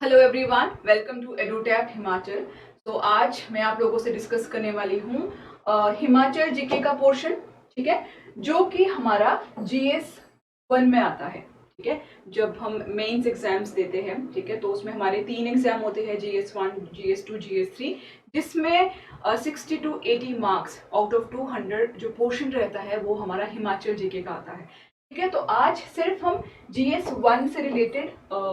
Hello everyone, welcome to Edutech Himachal. तो आज मैं आप लोगों से डिस्कस करने वाली हूँ हिमाचल जीके का पोर्शन। ठीक है, जो कि हमारा जीएस 1 में आता है। ठीक है, जब हम मेंस एग्जाम्स देते हैं, ठीक है, तो उसमें हमारे 3 एग्जाम होते हैं, जीएस 1, जीएस 2, जीएस 3, जिसमें 60 टू 80 मार्क्स आउट ऑफ 200 जो पोर्शन रहता है वो हमारा हिमाचल जीके का आता है। ठीक है, तो आज सिर्फ हम जीएस 1 से रिलेटेड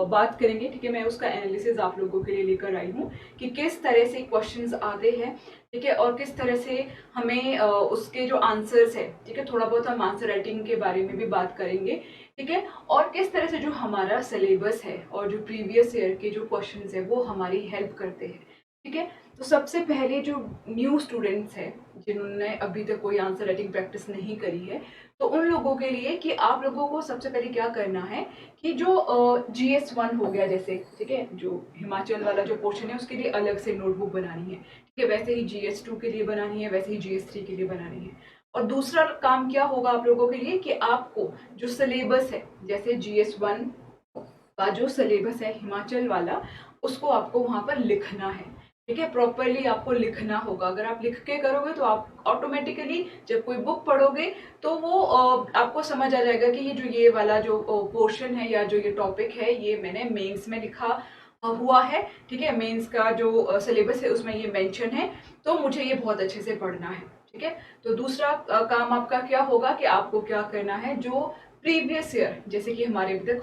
बात करेंगे। ठीक है, मैं उसका एनालिसिस आप लोगों के लिए लेकर आई हूँ कि किस तरह से क्वेश्चंस आते हैं। ठीक है, और किस तरह से हमें उसके जो आंसर्स है, ठीक है, थोड़ा बहुत हम आंसर राइटिंग के बारे में भी बात करेंगे। ठीक है, और किस तरह से जो हमारा सिलेबस है और जो प्रीवियस ईयर के जो क्वेश्चंस है वो हमारी हेल्प करते हैं। ठीक है, तो सबसे पहले जो न्यू स्टूडेंट्स हैं जिन्होंने अभी तक कोई आंसर राइटिंग प्रैक्टिस नहीं करी है, तो उन लोगों के लिए कि आप लोगों को सबसे पहले क्या करना है कि जो जीएस 1 हो गया, जैसे, ठीक है, जो हिमाचल वाला जो पोर्शन है उसके लिए अलग से नोटबुक बनानी है। ठीक है, वैसे ही जीएस 2 के लिए बनानी है, वैसे ही जीएस 3 के लिए बनानी है। और दूसरा काम क्या होगा आप लोगों के लिए कि आपको जो सिलेबस है, जैसे जीएस 1 का जो सिलेबस है हिमाचल वाला, उसको आपको वहां पर लिखना है। ठीक है, प्रॉपरली आपको लिखना होगा। अगर आप लिख के करोगे तो आप ऑटोमेटिकली जब कोई बुक पढ़ोगे तो वो आपको समझ आ जाएगा कि ये वाला जो पोर्शन है या जो ये टॉपिक है ये मैंने मेंस में लिखा हुआ है। ठीक है, मेंस का जो सिलेबस है उसमें ये मेंशन है, तो मुझे ये बहुत अच्छे से पढ़ना है। ठीक है, तो दूसरा काम आपका क्या होगा कि आपको क्या करना है, जो प्रीवियस ईयर, जैसे कि हमारे अभी तक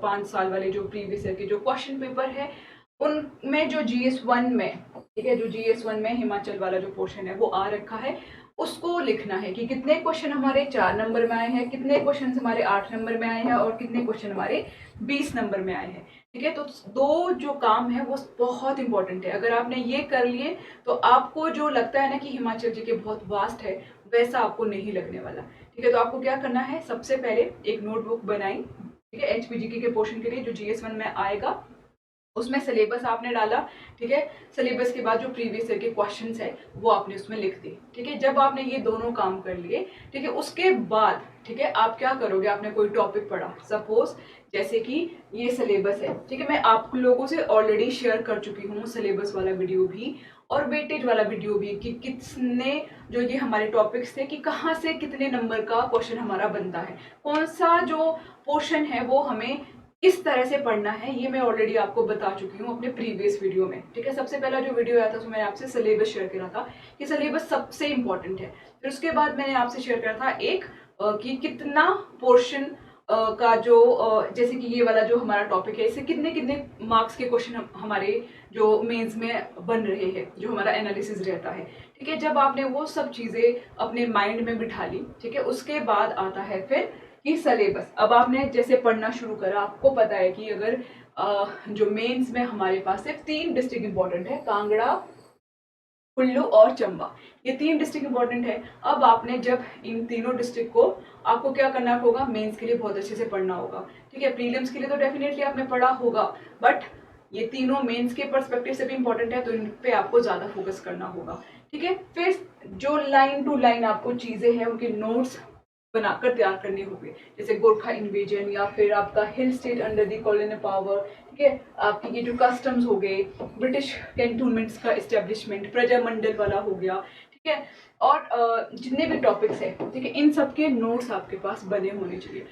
5 साल वाले जो प्रीवियस ईयर के जो क्वेश्चन पेपर है उनमें जो जीएस 1 में, ठीक है, जो जीएस 1 में हिमाचल वाला जो पोर्शन है वो आ रखा है, उसको लिखना है कि कितने क्वेश्चन हमारे 4 नंबर में आए हैं, कितने क्वेश्चन हमारे 8 नंबर में आए हैं और कितने क्वेश्चन हमारे 20 नंबर में आए हैं। ठीक है, तो दो जो काम है वो बहुत इंपॉर्टेंट है। अगर आपने ये कर लिए तो आपको जो लगता है ना कि हिमाचल जी के बहुत वास्ट है, वैसा आपको नहीं लगने वाला। ठीक है, तो आपको क्या करना है, सबसे पहले एक नोटबुक बनाई। ठीक है, एचपीजीके के पोर्शन के लिए जो जीएस 1 में आएगा उसमें सिलेबस आपने डाला। ठीक है, सिलेबस के बाद जो प्रीवियस ईयर के क्वेश्चंस है वो आपने उसमें लिख दिए। ठीक है, जब आपने ये दोनों काम कर लिए, ठीक है, उसके बाद, ठीक है, आप क्या करोगे, आपने कोई टॉपिक पढ़ा, सपोज जैसे कि ये सिलेबस है। ठीक है, मैं आप लोगों से ऑलरेडी शेयर कर चुकी हूँ सिलेबस वाला वीडियो भी और वेटेज वाला वीडियो भी कि कितने जो ये हमारे टॉपिक्स थे कि कहाँ से कितने नंबर का क्वेश्चन हमारा बनता है, कौन सा जो पोर्शन है वो हमें किस तरह से पढ़ना है, ये मैं ऑलरेडी आपको बता चुकी हूँ अपने प्रीवियस वीडियो में। ठीक है, सबसे पहला जो वीडियो आया था उसमें मैंने आपसे सिलेबस शेयर करा था कि सिलेबस सबसे इंपॉर्टेंट है। फिर उसके बाद मैंने आपसे शेयर करा था एक कि कितना पोर्शन का जो जैसे कि ये वाला जो हमारा टॉपिक है इससे कितने कितने मार्क्स के क्वेश्चन हमारे जो मेंस में बन रहे हैं, जो हमारा एनालिसिस रहता है। ठीक है, जब आपने वो सब चीजें अपने माइंड में बिठा ली, ठीक है, उसके बाद आता है फिर कि सिलेबस। अब आपने जैसे पढ़ना शुरू करा, आपको पता है कि अगर जो मेंस में हमारे पास सिर्फ 3 डिस्ट्रिक्ट इंपॉर्टेंट है, कांगड़ा, कुल्लू और चंबा, ये 3 डिस्ट्रिक्ट इंपॉर्टेंट है। अब आपने जब इन तीनों डिस्ट्रिक्ट को आपको क्या करना होगा, मेंस के लिए बहुत अच्छे से पढ़ना होगा। ठीक है, प्रीलिम्स के लिए तो डेफिनेटली आपने पढ़ा होगा, बट ये तीनों मेंस के पर्सपेक्टिव से भी इंपॉर्टेंट है, तो इन पे आपको ज्यादा फोकस करना होगा। ठीक है, फिर जो लाइन टू लाइन आपको चीजें हैं उनके नोट्स बनाकर तैयार करने होंगे, जैसे गोरखा इन्वेजन या फिर आपका hill state under the colonial power. ठीक है, आपकी ये जो कस्टम्स हो गए, ब्रिटिश कैंटोनमेंट्स का एस्टेब्लिशमेंट, प्रजामंडल वाला हो गया। ठीक है, और जितने भी टॉपिक्स हैं, ठीक है, इन सब के नोट्स आपके पास बने होने चाहिए।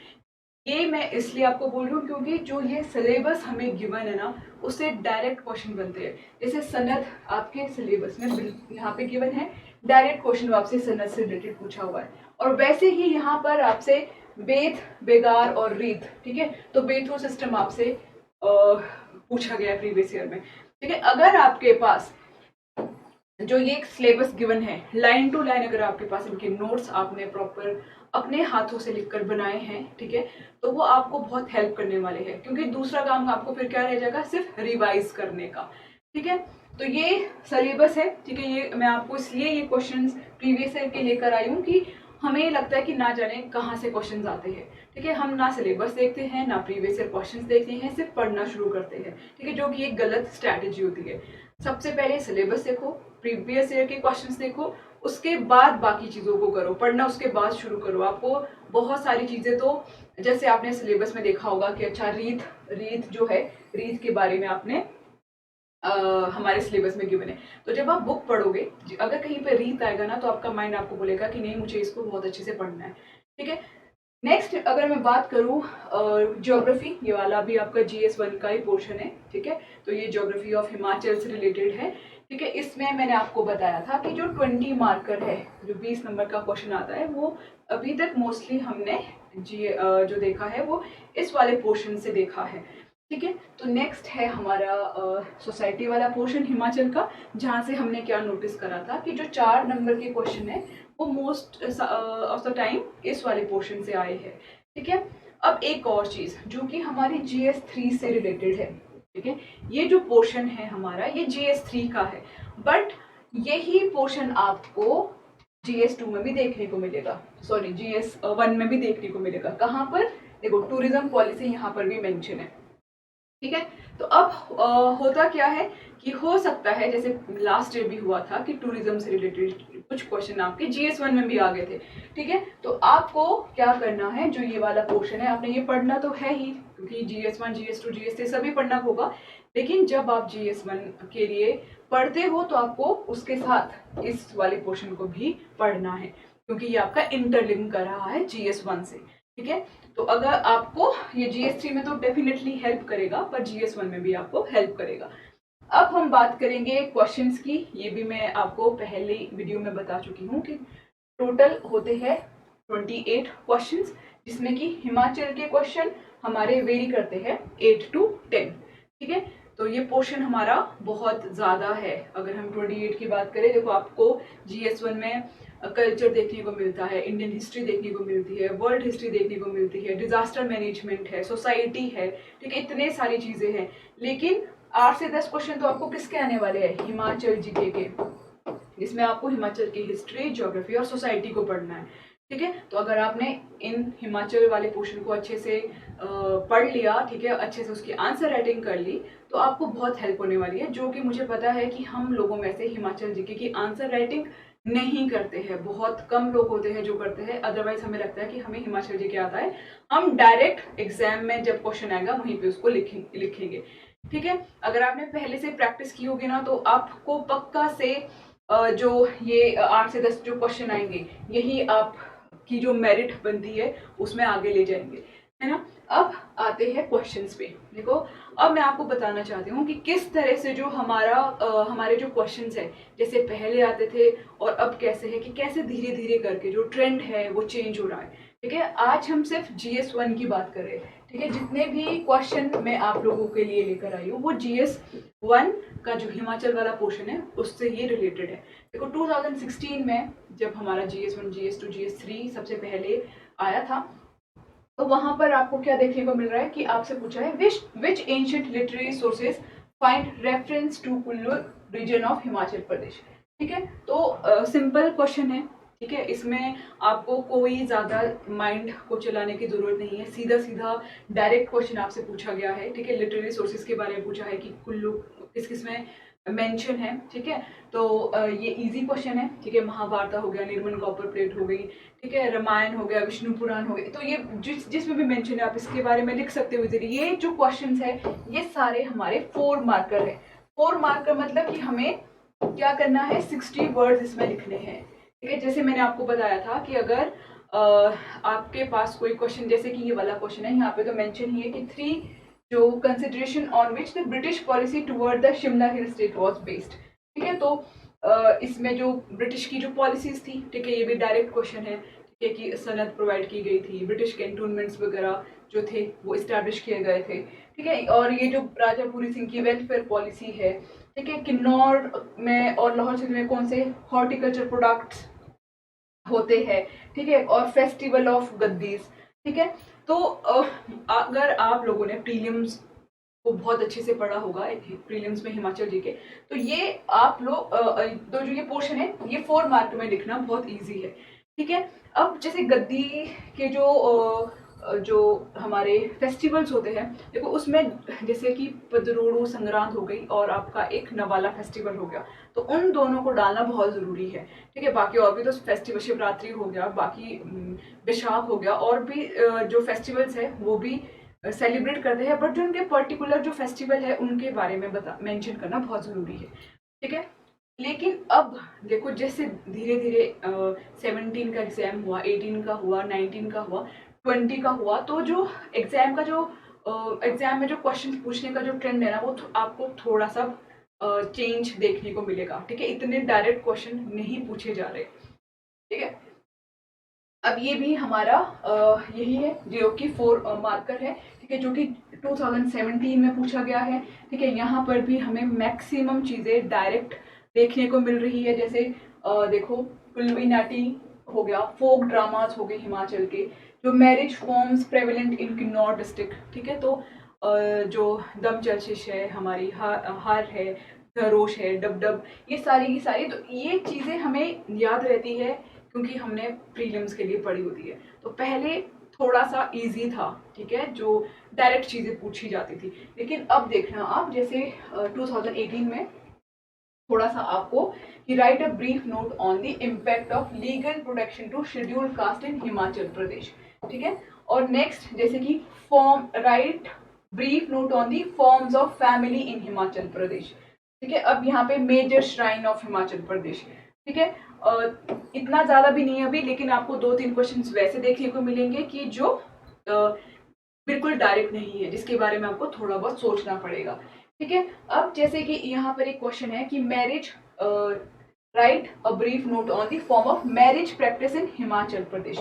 ये मैं इसलिए आपको बोल रही हूँ क्योंकि जो ये सिलेबस हमें गिवन है ना, उससे डायरेक्ट क्वेश्चन बनते हैं। जैसे सनद आपके सिलेबस में यहाँ पे गिवन है, डायरेक्ट क्वेश्चन आपसे सनद से रिलेटेड पूछा हुआ है। और वैसे ही यहाँ पर आपसे बेत, बेगार और रीत, ठीक है, तो बेथो सिस्टम आपसे पूछा गया प्रीवियस ईयर में। ठीक है, अगर आपके पास जो ये सिलेबस गिवन है लाइन टू लाइन, अगर आपके पास इनके नोट्स आपने प्रॉपर अपने हाथों से लिखकर बनाए हैं, ठीक है, तो वो आपको बहुत हेल्प करने वाले हैं, क्योंकि दूसरा काम आपको फिर क्या रह जाएगा, सिर्फ रिवाइज करने का। ठीक है, तो ये सिलेबस है। ठीक है, ये मैं आपको इसलिए ये क्वेश्चंस प्रीवियस ईयर के लेकर आई हूँ कि हमें लगता है कि ना जाने कहाँ से क्वेश्चंस आते हैं। ठीक है, हम ना सिलेबस देखते हैं ना प्रीवियस ईयर क्वेश्चंस देखते हैं, सिर्फ पढ़ना शुरू करते हैं। ठीक है, जो कि एक गलत स्ट्रैटेजी होती है। सबसे पहले सिलेबस देखो, प्रीवियस ईयर के क्वेश्चंस देखो, उसके बाद बाकी चीजों को करो, पढ़ना उसके बाद शुरू करो। आपको बहुत सारी चीजें तो जैसे आपने सिलेबस में देखा होगा कि अच्छा रीत जो है, रीत के बारे में आपने हमारे सिलेबस में गिवन है। तो जब आप बुक पढ़ोगे, अगर कहीं पे रीत आएगा ना, तो आपका माइंड आपको बोलेगा कि नहीं, मुझे इसको बहुत अच्छे से पढ़ना है। ठीक है, नेक्स्ट अगर मैं बात करूँ ज्योग्राफी, ये वाला भी आपका GS1 का ही पोर्शन है। ठीक है, तो ये ज्योग्राफी ऑफ हिमाचल से रिलेटेड है। ठीक है, इसमें मैंने आपको बताया था कि जो 20 मार्कर है, जो 20 नंबर का क्वेश्चन आता है, वो अभी तक मोस्टली हमने जो देखा है वो इस वाले पोर्शन से देखा है। ठीक है, तो नेक्स्ट है हमारा सोसाइटी वाला पोर्शन हिमाचल का, जहाँ से हमने क्या नोटिस करा था कि जो 4 नंबर के क्वेश्चन है वो मोस्ट ऑफ द टाइम इस वाले पोर्शन से आए हैं। ठीक है, अब एक और चीज़ जो कि हमारी GS3 से रिलेटेड है। ठीक है, ये जो पोर्शन है हमारा, ये GS3 का है, बट यही पोर्शन आपको GS2 में भी देखने को मिलेगा, सॉरी GS1 में भी देखने को मिलेगा। कहाँ पर? देखो, टूरिज्म पॉलिसी यहाँ पर भी मेंशन है। ठीक है, तो अब होता क्या है कि हो सकता है, जैसे लास्ट ईयर भी हुआ था कि टूरिज्म से रिलेटेड कुछ क्वेश्चन आपके GS1 में भी आ गए थे। ठीक है, तो आपको क्या करना है, जो ये वाला पोर्शन है आपने ये पढ़ना तो है ही, क्योंकि GS1 GS2 GS3 सभी पढ़ना होगा। लेकिन जब आप GS1 के लिए पढ़ते हो तो आपको उसके साथ इस वाले पोर्शन को भी पढ़ना है, क्योंकि ये आपका इंटरलिंक कर रहा है GS1 से। ठीक है, तो अगर आपको ये GS3 में तो डेफिनेटली हेल्प करेगा, पर GS1 में भी आपको हेल्प करेगा। अब हम बात करेंगे क्वेश्चंस की। ये भी मैं आपको पहले वीडियो में बता चुकी हूँ कि टोटल होते हैं 28 क्वेश्चंस, जिसमें कि हिमाचल के क्वेश्चन हमारे वेरी करते हैं 8 to 10। ठीक है, तो ये पोर्शन हमारा बहुत ज़्यादा है। अगर हम 28 की बात करें, देखो आपको GS1 में कल्चर देखने को मिलता है, इंडियन हिस्ट्री देखने को मिलती है, वर्ल्ड हिस्ट्री देखने को मिलती है, डिजास्टर मैनेजमेंट है, सोसाइटी है। ठीक है, इतने सारी चीज़ें हैं, लेकिन 8 से 10 क्वेश्चन तो आपको किसके आने वाले हैं? हिमाचल GK के, जिसमें आपको हिमाचल की हिस्ट्री, ज्योग्राफी और सोसाइटी को पढ़ना है। ठीक है, तो अगर आपने इन हिमाचल वाले पोर्शन को अच्छे से पढ़ लिया, ठीक है, अच्छे से उसकी आंसर राइटिंग कर ली, तो आपको बहुत हेल्प होने वाली है। जो कि मुझे पता है कि हम लोगों में से हिमाचल GK की आंसर राइटिंग नहीं करते हैं, बहुत कम लोग होते हैं जो करते हैं। अदरवाइज हमें लगता है कि हमें हिमाचल GK आता है, हम डायरेक्ट एग्जाम में जब क्वेश्चन आएगा वहीं पे उसको लिखेंगे। ठीक है, अगर आपने पहले से प्रैक्टिस की होगी ना, तो आपको पक्का से जो ये 8 से 10 जो क्वेश्चन आएंगे, यही आपकी जो मेरिट बनती है उसमें आगे ले जाएंगे, है ना। अब आते हैं क्वेश्चंस पे। देखो, अब मैं आपको बताना चाहती हूँ कि किस तरह से जो हमारे जो क्वेश्चंस है, जैसे पहले आते थे और अब कैसे है, कि कैसे धीरे धीरे करके जो ट्रेंड है वो चेंज हो रहा है। ठीक है, आज हम सिर्फ GS1 की बात कर रहे हैं। ठीक है, जितने भी क्वेश्चन मैं आप लोगों के लिए लेकर आई हूँ वो GS1 का जो हिमाचल वाला पोर्शन है उससे ये रिलेटेड है। देखो, 2016 में जब हमारा GS1 GS2 GS3 सबसे पहले आया था, तो वहां पर आपको क्या देखने को मिल रहा है कि आपसे पूछा है which ancient literary sources find reference to Kullu region of Himachal Pradesh. ठीक है, तो सिंपल क्वेश्चन है। ठीक है, इसमें आपको कोई ज़्यादा माइंड को चलाने की ज़रूरत नहीं है, सीधा सीधा डायरेक्ट क्वेश्चन आपसे पूछा गया है। ठीक है, लिटरेरी सोर्सेज के बारे में पूछा है कि कुल्लू किस किस में मेंशन है। ठीक है, तो ये इजी क्वेश्चन है। ठीक है, महाभारत हो गया, निर्मल कॉपर प्लेट हो गई, ठीक है, रामायण हो गया, विष्णु पुराण हो गया, तो ये जिसमें भी मेंशन है आप इसके बारे में लिख सकते हो इजीली। ये जो क्वेश्चंस है ये सारे हमारे 4 मार्कर है। 4 मार्कर मतलब कि हमें क्या करना है, 60 वर्ड्स इसमें लिखने हैं। ठीक है, जैसे मैंने आपको बताया था कि अगर आपके पास कोई क्वेश्चन, जैसे कि ये वाला क्वेश्चन है, यहाँ पे तो मेंशन ही है कि 3 जो consideration on which the British policy toward the Shimla hill state was based. ठीक है, तो इसमें जो ब्रिटिश की जो पॉलिसीज थी, ठीक है, ये भी डायरेक्ट क्वेश्चन है। ठीक है, कि सनद प्रोवाइड की गई थी, ब्रिटिश कैंटोनमेंट्स वगैरह जो थे वो इस्टेब्लिश किए गए थे। ठीक है, और ये जो राजा पूरी सिंह की वेलफेयर पॉलिसी है। ठीक है, किन्नौर में और लाहौल स्पीति में कौन से हॉर्टिकल्चर प्रोडक्ट्स होते हैं। ठीक है, और फेस्टिवल ऑफ गद्दीज। ठीक है, तो अगर आप लोगों ने प्रीलिम्स को बहुत अच्छे से पढ़ा होगा, प्रीलिम्स में हिमाचल GK, तो ये आप लोग तो जो ये पोर्शन है ये 4 मार्क में लिखना बहुत इजी है। ठीक है, अब जैसे गद्दी के जो जो हमारे फेस्टिवल्स होते हैं, देखो उसमें जैसे कि पदरोड़ू संक्रांत हो गई और आपका एक नवाला फेस्टिवल हो गया, तो उन दोनों को डालना बहुत ज़रूरी है। ठीक है, बाकी और भी तो फेस्टिवल, शिवरात्रि हो गया, बाकी वैशाख हो गया, और भी जो फेस्टिवल्स है वो भी सेलिब्रेट करते हैं, बट जो उनके पर्टिकुलर जो फेस्टिवल है उनके बारे में मेंशन करना बहुत ज़रूरी है। ठीक है, लेकिन अब देखो जैसे धीरे धीरे 17 का एग्जाम हुआ, 18 का हुआ, 19 का हुआ, 20 का हुआ, तो जो एग्जाम का जो एग्जाम में जो क्वेश्चन पूछने का जो ट्रेंड है ना, वो आपको थोड़ा सा चेंज देखने को मिलेगा। ठीक है, इतने डायरेक्ट क्वेश्चन नहीं पूछे जा रहे। ठीक है, अब ये भी हमारा यही है जो कि 4 मार्कर है। ठीक है, जो कि 2017 में पूछा गया है। ठीक है, यहाँ पर भी हमें मैक्सिमम चीज़ें डायरेक्ट देखने को मिल रही है। जैसे देखो कुल्लवी नाटी हो गया, फोक ड्रामास हो गए हिमाचल के, जो marriage forms prevalent in Kinnaur district. ठीक है, तो जो दम चर्चिश है, हमारी हार है, धरोश है, डब डब, ये सारी की सारी, तो ये चीज़ें हमें याद रहती है क्योंकि हमने प्रीलिम्स के लिए पढ़ी होती है। तो पहले थोड़ा सा इजी था, ठीक है, जो डायरेक्ट चीज़ें पूछी जाती थी। लेकिन अब देखना आप, जैसे 2018 में थोड़ा सा आपको कि write a brief note on the impact of legal protection to scheduled caste in Himachal Pradesh. ठीक है, और नेक्स्ट जैसे कि form, write brief note on the forms of family in Himachal Pradesh. ठीक है, अब यहाँ पे major shrine of Himachal Pradesh. ठीक है, इतना ज्यादा भी नहीं है अभी, लेकिन आपको 2-3 क्वेश्चंस वैसे देखने को मिलेंगे कि जो बिल्कुल डायरेक्ट नहीं है, जिसके बारे में आपको थोड़ा बहुत सोचना पड़ेगा। ठीक है, अब जैसे कि यहाँ पर एक क्वेश्चन है कि marriage, write a brief note on the form of marriage practice in Himachal Pradesh.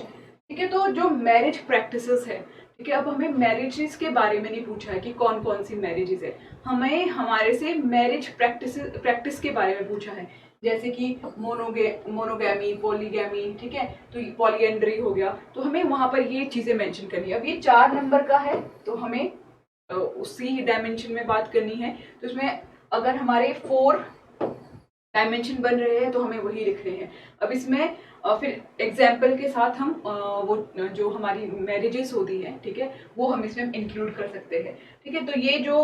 ठीक है, तो जो मैरिज प्रैक्टिसेस है, ठीक है, अब हमें मैरिजेस के बारे में नहीं पूछा है कि कौन कौन सी मैरिजेस है, हमें हमारे से मैरिज प्रैक्टिस के बारे में पूछा है। जैसे कि मोनोगैमी, पॉलीगैमी, ठीक है, तो पॉलीएंड्री हो गया, तो हमें वहां पर ये चीजें मेंशन करनी है। अब ये 4 नंबर का है, तो हमें उसी डायमेंशन में बात करनी है। तो इसमें अगर हमारे 4 डायमेंशन बन रहे हैं तो हमें वही लिख रहे हैं। अब इसमें फिर एग्जाम्पल के साथ हम वो जो हमारी मैरिजेस होती है, ठीक है, वो हम इसमें इंक्लूड कर सकते हैं। ठीक है, तो ये जो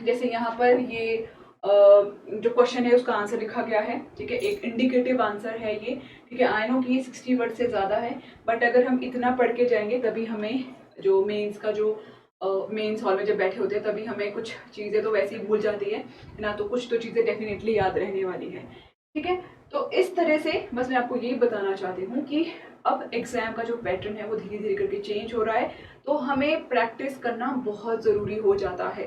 जैसे यहाँ पर ये जो क्वेश्चन है उसका आंसर लिखा गया है। ठीक है, एक इंडिकेटिव आंसर है ये। ठीक है, आई नो कि ये 60 वर्ड से ज़्यादा है, बट अगर हम इतना पढ़ के जाएंगे तभी हमें जो मेंस का जो मेंस हॉल में जब बैठे होते हैं तभी हमें कुछ चीज़ें तो वैसे ही भूल जाती है ना, तो कुछ तो चीज़ें डेफिनेटली याद रहने वाली है। ठीक है, तो इस तरह से बस मैं आपको यही बताना चाहती हूँ कि अब एग्जाम का जो पैटर्न है वो धीरे धीरे करके चेंज हो रहा है, तो हमें प्रैक्टिस करना बहुत ज़रूरी हो जाता है।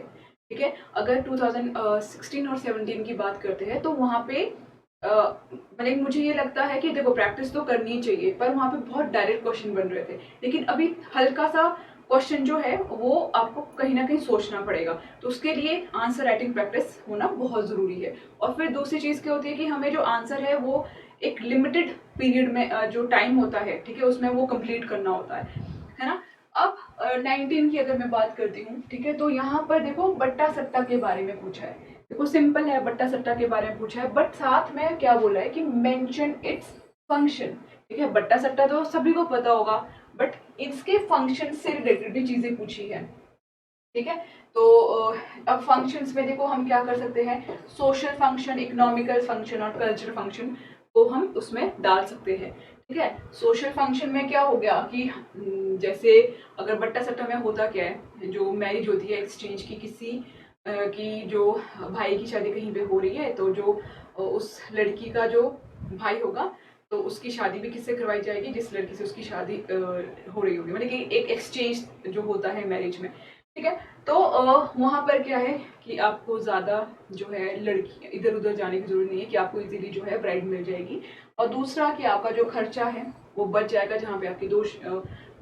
ठीक है, अगर 2016 और 17 की बात करते हैं तो वहाँ पे मतलब मुझे ये लगता है कि देखो प्रैक्टिस तो करनी चाहिए, पर वहाँ पे बहुत डायरेक्ट क्वेश्चन बन रहे थे, लेकिन अभी हल्का सा क्वेश्चन जो है वो आपको कहीं ना कहीं सोचना पड़ेगा, तो उसके लिए आंसर राइटिंग प्रैक्टिस होना बहुत ज़रूरी है। और फिर दूसरी चीज़ क्या होती है कि हमें जो आंसर है वो एक लिमिटेड पीरियड में जो टाइम होता है, ठीक है, उसमें वो कंप्लीट करना होता है ना। अब 19 की अगर मैं बात करती हूँ, ठीक है, तो यहाँ पर देखो बट्टा सट्टा के बारे में पूछा है। देखो सिंपल है, बट्टा सट्टा के बारे में पूछा है, बट साथ में क्या बोला है कि मेंशन इट्स फंक्शन। ठीक है, बट्टा सट्टा तो सभी को पता होगा, बट इसके फंक्शन से रिलेटेड भी चीजें पूछी है। ठीक है, तो अब फंक्शंस में देखो हम क्या कर सकते हैं, सोशल फंक्शन, इकोनॉमिकल फंक्शन और कल्चरल फंक्शन को हम उसमें डाल सकते हैं। ठीक है, सोशल फंक्शन में क्या हो गया कि जैसे अगर बट्टा सट्टा में होता क्या है, जो मैरिज होती है एक्सचेंज की, किसी की जो भाई की शादी कहीं पे हो रही है, तो जो उस लड़की का जो भाई होगा तो उसकी शादी भी किससे करवाई जाएगी, जिस लड़की से उसकी शादी हो रही होगी, मतलब कि एक एक्सचेंज जो होता है मैरिज में। ठीक है, तो वहाँ पर क्या है कि आपको ज़्यादा जो है लड़की इधर उधर जाने की जरूरत नहीं है, कि आपको इजीली जो है ब्राइड मिल जाएगी। और दूसरा कि आपका जो खर्चा है वो बच जाएगा, जहाँ पे आपकी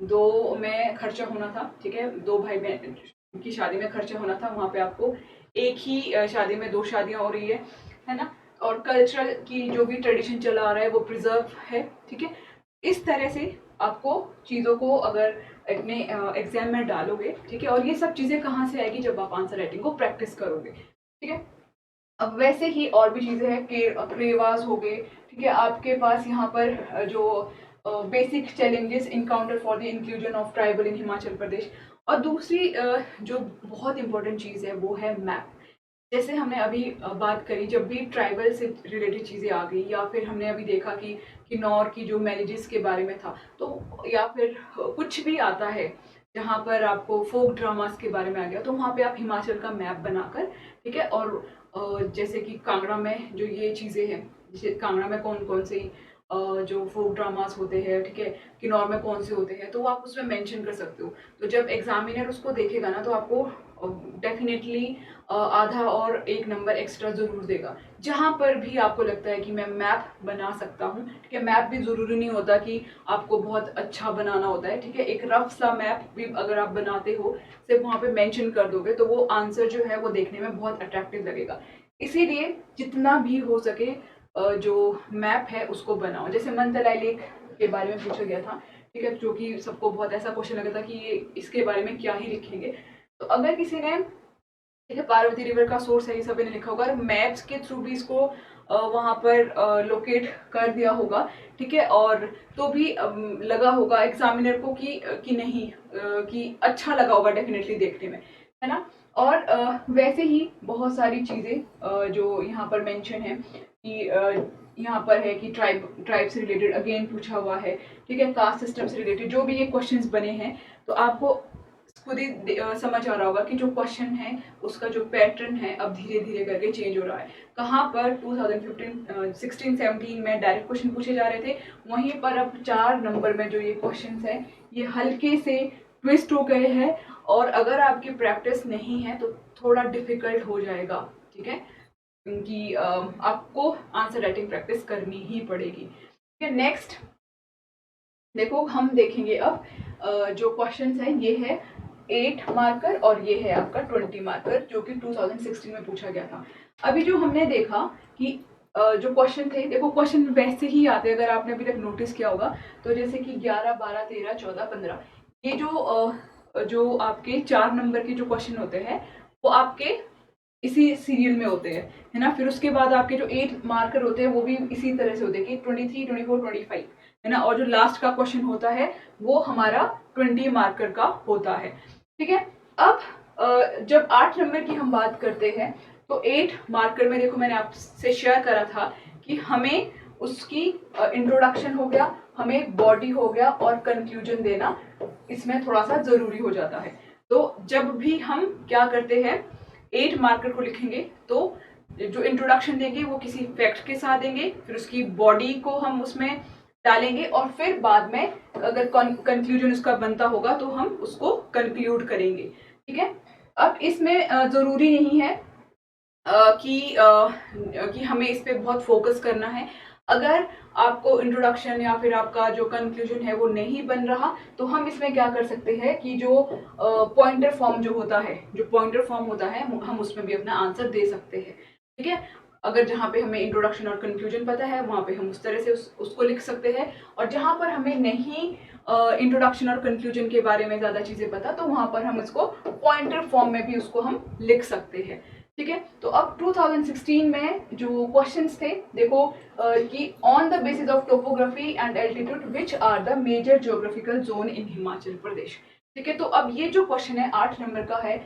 दो में खर्चा होना था, ठीक है, 2 भाई बहन की शादी में खर्चा होना था, वहाँ पे आपको एक ही शादी में 2 शादियाँ हो रही है ना। और कल्चरल की जो भी ट्रेडिशन चला आ रहा है वो प्रिजर्व है। ठीक है, इस तरह से आपको चीज़ों को अगर अपने एग्जाम में डालोगे, ठीक है, और ये सब चीज़ें कहाँ से आएगी, जब आप आंसर राइटिंग को प्रैक्टिस करोगे। ठीक है, अब वैसे ही और भी चीज़ें हैं कि क्रेवास हो गए। ठीक है, आपके पास यहाँ पर जो basic challenges encounter for the inclusion of tribal in Himachal Pradesh. और दूसरी जो बहुत इंपॉर्टेंट चीज़ है वो है मैप। जैसे हमने अभी बात करी, जब भी ट्राइबल से रिलेटेड चीज़ें आ गई, या फिर हमने अभी देखा कि किन्नौर की जो मैरिजेस के बारे में था, तो या फिर कुछ भी आता है जहाँ पर आपको फोक ड्रामास के बारे में आ गया, तो वहाँ पे आप हिमाचल का मैप बनाकर, ठीक है, और जैसे कि कांगड़ा में जो ये चीज़ें हैं, जैसे कांगड़ा में कौन कौन से जो फोक ड्रामास होते हैं, ठीक है, किन्नौर में कौन से होते हैं, तो आप उसमें मेंशन कर सकते हो। तो जब एग्जामिनर उसको देखेगा ना, तो आपको डेफिनेटली आधा और एक नंबर एक्स्ट्रा ज़रूर देगा। जहाँ पर भी आपको लगता है कि मैं मैप बना सकता हूँ, ठीक है, मैप भी ज़रूरी नहीं होता कि आपको बहुत अच्छा बनाना होता है, ठीक है, एक रफ सा मैप भी अगर आप बनाते हो, सिर्फ वहाँ पे मेंशन कर दोगे, तो वो आंसर जो है वो देखने में बहुत अट्रैक्टिव लगेगा। इसीलिए जितना भी हो सके जो मैप है उसको बनाओ। जैसे मनतलाई लेक के बारे में पूछा गया था, ठीक है, जो कि सबको बहुत ऐसा क्वेश्चन लगा था कि ये इसके बारे में क्या ही लिखेंगे। तो अगर किसी ने, ठीक है, पार्वती रिवर का सोर्स है ये सभी ने लिखा होगा, और मैप्स के थ्रू भी इसको वहाँ पर लोकेट कर दिया होगा, ठीक है, और तो भी लगा होगा एग्जामिनर को कि नहीं, कि अच्छा लगा होगा डेफिनेटली देखने में, है ना। और वैसे ही बहुत सारी चीज़ें जो यहाँ पर मेंशन है कि यहाँ पर है कि ट्राइब से रिलेटेड अगेन पूछा हुआ है, ठीक है, कास्ट सिस्टम से रिलेटेड जो भी ये क्वेश्चंस बने हैं, तो आपको खुद ही समझ आ रहा होगा कि जो क्वेश्चन है उसका जो पैटर्न है अब धीरे धीरे करके चेंज हो रहा है। कहाँ पर 2015 16 17 में डायरेक्ट क्वेश्चन पूछे जा रहे थे, वहीं पर अब 4 नंबर में जो ये क्वेश्चन है ये हल्के से ट्विस्ट हो गए हैं, और अगर आपकी प्रैक्टिस नहीं है तो थोड़ा डिफिकल्ट हो जाएगा, ठीक है, क्योंकि आपको आंसर राइटिंग प्रैक्टिस करनी ही पड़ेगी। ठीक है, नेक्स्ट देखो हम देखेंगे अब जो क्वेश्चंस है, ये है 8 मार्कर और ये है आपका 20 मार्कर, जो कि 2016 में पूछा गया था। अभी जो हमने देखा कि जो क्वेश्चन थे, देखो क्वेश्चन वैसे ही आते हैं, अगर आपने अभी तक नोटिस किया होगा, तो जैसे कि 11 12 13 14 15, ये जो आपके 4 नंबर के जो क्वेश्चन होते हैं वो आपके इसी सीरियल में होते हैं, है ना। फिर उसके बाद आपके जो 8 मार्कर होते हैं वो भी इसी तरह से होते हैं कि 23 24 25, है ना, और जो लास्ट का क्वेश्चन होता है वो हमारा 20 मार्कर का होता है, ठीक है। अब जब 8 नंबर की हम बात करते हैं, तो 8 मार्कर में देखो मैंने आपसे शेयर करा था कि हमें उसकी इंट्रोडक्शन हो गया, हमें बॉडी हो गया, और कंक्लूजन देना इसमें थोड़ा सा जरूरी हो जाता है। तो जब भी हम क्या करते हैं 8 मार्कर को लिखेंगे, तो जो इंट्रोडक्शन देंगे वो किसी फैक्ट के साथ देंगे, फिर उसकी बॉडी को हम उसमें डालेंगे, और फिर बाद में अगर कंक्लूजन उसका बनता होगा तो हम उसको कंक्लूड करेंगे, ठीक है। अब इसमें जरूरी नहीं है कि हमें इस पे बहुत फोकस करना है। अगर आपको इंट्रोडक्शन या फिर आपका जो कंक्लूजन है वो नहीं बन रहा, तो हम इसमें क्या कर सकते हैं कि जो पॉइंटर फॉर्म जो होता है, जो पॉइंटर फॉर्म होता है, हम उसमें भी अपना आंसर दे सकते हैं, ठीक है। अगर जहाँ पे हमें इंट्रोडक्शन और कंक्लूजन पता है वहाँ पे हम उस तरह से उसको लिख सकते हैं, और जहाँ पर हमें नहीं इंट्रोडक्शन और कंक्लूजन के बारे में ज़्यादा चीज़ें पता, तो वहाँ पर हम इसको पॉइंटर फॉर्म में भी उसको हम लिख सकते हैं, ठीक है। तो अब 2016 में जो क्वेश्चंस थे, देखो कि on the basis of topography and altitude which are the major geographical zone in Himachal Pradesh, ठीक है। तो अब ये जो क्वेश्चन है 8 नंबर का है,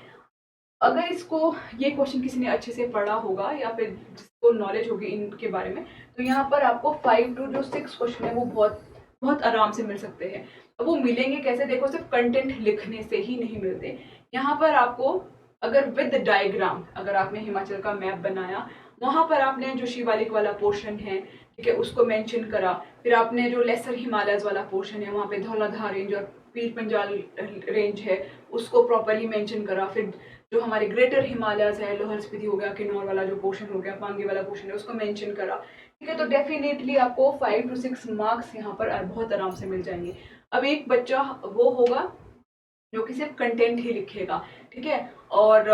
अगर इसको ये क्वेश्चन किसी ने अच्छे से पढ़ा होगा या फिर जिसको नॉलेज होगी इनके बारे में, तो यहाँ पर आपको 5 to जो 6 क्वेश्चन है वो बहुत बहुत आराम से मिल सकते हैं। अब वो मिलेंगे कैसे, देखो सिर्फ कंटेंट लिखने से ही नहीं मिलते। यहाँ पर आपको अगर विद डायग्राम, अगर आपने हिमाचल का मैप बनाया, वहाँ पर आपने जो शिवालिक वाला पोर्शन है, ठीक है, उसको मेंशन करा, फिर आपने जो लेसर हिमालयस वाला पोर्शन है वहाँ पे धौलाधार रेंज और पीर पंजाल रेंज है उसको प्रॉपरली मेंशन करा, फिर जो हमारे ग्रेटर हिमालयस है, लोअर स्पीति हो गया, किन्नौर वाला जो पोर्शन हो गया, पांगी वाला पोर्शन है, उसको मेंशन करा, ठीक है। तो डेफिनेटली आपको 5 to 6 मार्क्स यहाँ पर बहुत आराम से मिल जाएंगे। अब एक बच्चा वो होगा जो कि सिर्फ कंटेंट ही लिखेगा, ठीक है, और